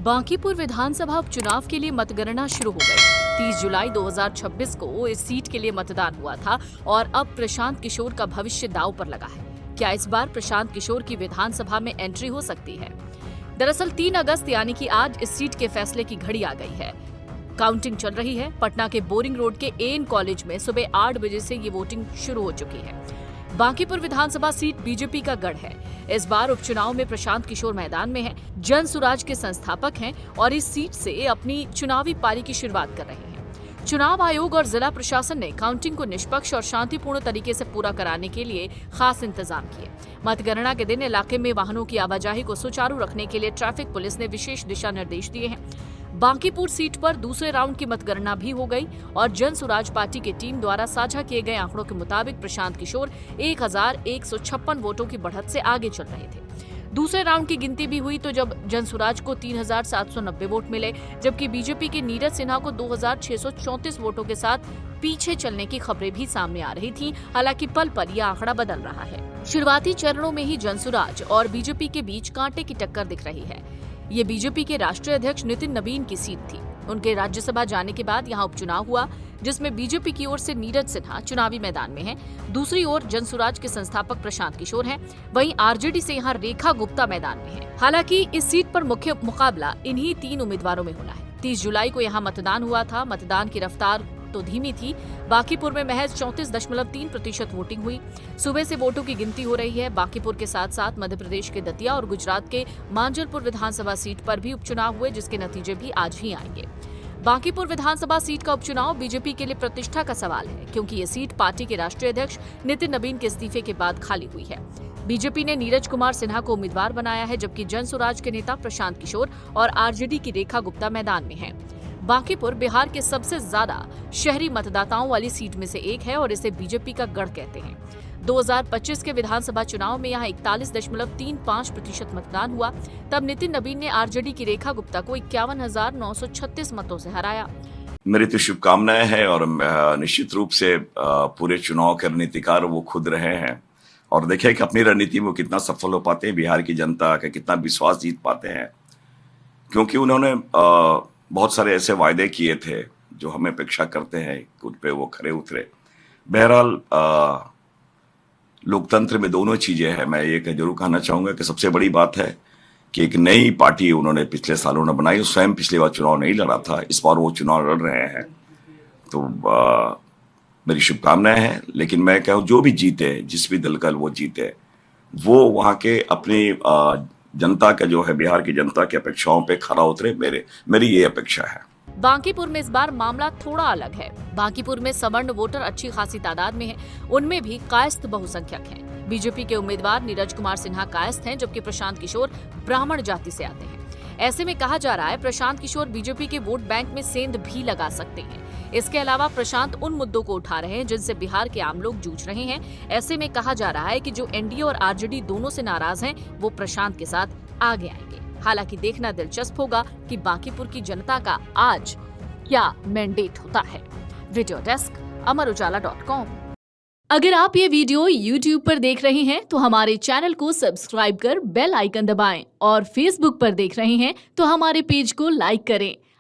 बांकीपुर विधानसभा उपचुनाव के लिए मतगणना शुरू हो गई। 30 जुलाई 2026 को इस सीट के लिए मतदान हुआ था और अब प्रशांत किशोर का भविष्य दांव पर लगा है। क्या इस बार प्रशांत किशोर की विधानसभा में एंट्री हो सकती है? दरअसल 3 अगस्त यानी कि आज इस सीट के फैसले की घड़ी आ गई है। काउंटिंग चल रही है। पटना के बोरिंग रोड के एएन कॉलेज में सुबह 8 बजे से ये वोटिंग शुरू हो चुकी है। बांकीपुर विधानसभा सीट बीजेपी का गढ़ है। इस बार उपचुनाव में प्रशांत किशोर मैदान में हैं। जन सुराज के संस्थापक हैं और इस सीट से अपनी चुनावी पारी की शुरुआत कर रहे हैं। चुनाव आयोग और जिला प्रशासन ने काउंटिंग को निष्पक्ष और शांतिपूर्ण तरीके से पूरा कराने के लिए खास इंतजाम किए। मतगणना के दिन इलाके में वाहनों की आवाजाही को सुचारू रखने के लिए ट्रैफिक पुलिस ने विशेष दिशा निर्देश दिए हैं। बांकीपुर सीट पर दूसरे राउंड की मतगणना भी हो गई और जन सुराज पार्टी की टीम द्वारा साझा किए गए आंकड़ों के मुताबिक प्रशांत किशोर 1156 वोटों की बढ़त से आगे चल रहे थे। दूसरे राउंड की गिनती भी हुई तो जब जन सुराज को 3790 वोट मिले, जबकि बीजेपी के नीरज सिन्हा को 2634 वोटों के साथ पीछे चलने की खबरें भी सामने आ रही थीं। हालांकि पल पल यह आंकड़ा बदल रहा है। शुरुआती चरणों में ही जन सुराज और बीजेपी के बीच कांटे की टक्कर दिख रही है। ये बीजेपी के राष्ट्रीय अध्यक्ष नितिन नबीन की सीट थी। उनके राज्यसभा जाने के बाद यहाँ उपचुनाव हुआ, जिसमें बीजेपी की ओर से नीरज सिन्हा चुनावी मैदान में हैं। दूसरी ओर जनसुराज के संस्थापक प्रशांत किशोर हैं। वहीं आरजेडी से यहाँ रेखा गुप्ता मैदान में है। हालांकि इस सीट पर मुख्य मुकाबला इन्हीं 3 उम्मीदवारों में होना है। 30 जुलाई को यहाँ मतदान हुआ था। मतदान की रफ्तार तो धीमी थी। बांकीपुर में महज 34.3% वोटिंग हुई। सुबह से वोटों की गिनती हो रही है। बांकीपुर के साथ साथ मध्य प्रदेश के दतिया और गुजरात के मांजलपुर विधानसभा सीट पर भी उपचुनाव हुए, जिसके नतीजे भी आज ही आएंगे। बांकीपुर विधानसभा सीट का उपचुनाव बीजेपी के लिए प्रतिष्ठा का सवाल है, क्योंकि ये सीट पार्टी के राष्ट्रीय अध्यक्ष नितिन नबीन के इस्तीफे के बाद खाली हुई है। बीजेपी ने नीरज कुमार सिन्हा को उम्मीदवार बनाया है, जबकि जन सुराज के नेता प्रशांत किशोर और आरजेडी की रेखा गुप्ता मैदान में हैं। बांकीपुर बिहार के सबसे ज्यादा शहरी मतदाताओं वाली सीट में से एक है और इसे बीजेपी का गढ़ कहते हैं। 2025 के विधानसभा चुनाव में यहाँ 41.35% मतदान हुआ। तब नितिन नबीन ने आरजेडी की रेखा गुप्ता को 51,936 मतों से हराया। मेरी तो शुभकामनाएं हैं और निश्चित रूप से पूरे चुनाव के रणनीतिकार वो खुद रहे हैं और देखे कि अपनी रणनीति में कितना सफल हो पाते हैं, बिहार की जनता का कितना विश्वास जीत पाते हैं, क्योंकि उन्होंने बहुत सारे ऐसे वायदे किए थे जो हमें अपेक्षा करते हैं कि उन पे वो खरे उतरे। बहरहाल लोकतंत्र में दोनों चीजें हैं। मैं ये जरूर कहना चाहूंगा कि सबसे बड़ी बात है कि एक नई पार्टी उन्होंने पिछले सालों में बनाई। स्वयं पिछली बार चुनाव नहीं लड़ा था, इस बार वो चुनाव लड़ रहे हैं, तो मेरी शुभकामनाएं हैं। लेकिन मैं कहूँ जो भी जीते, जिस भी दल का वो जीते, वो वहाँ के अपनी जनता का जो है, बिहार की जनता की अपेक्षाओं पे खरा उतरे, मेरी ये अपेक्षा है। बांकीपुर में इस बार मामला थोड़ा अलग है। बांकीपुर में सवर्ण वोटर अच्छी खासी तादाद में हैं। उनमें भी कायस्थ बहुसंख्यक हैं। बीजेपी के उम्मीदवार नीरज कुमार सिन्हा कायस्थ हैं, जबकि प्रशांत किशोर ब्राह्मण जाति से आते हैं। ऐसे में कहा जा रहा है प्रशांत किशोर बीजेपी के वोट बैंक में सेंध भी लगा सकते हैं। इसके अलावा प्रशांत उन मुद्दों को उठा रहे हैं जिनसे बिहार के आम लोग जूझ रहे हैं। ऐसे में कहा जा रहा है कि जो एनडीए और आरजेडी दोनों से नाराज हैं, वो प्रशांत के साथ आगे आएंगे। हालांकि देखना दिलचस्प होगा कि बांकीपुर की जनता का आज क्या मैंडेट होता है। वीडियो डेस्क अमरउजाला.com। अगर आप ये वीडियो YouTube पर देख रहे हैं तो हमारे चैनल को सब्सक्राइब कर बेल आइकन दबाएं और Facebook पर देख रहे हैं तो हमारे पेज को लाइक करें।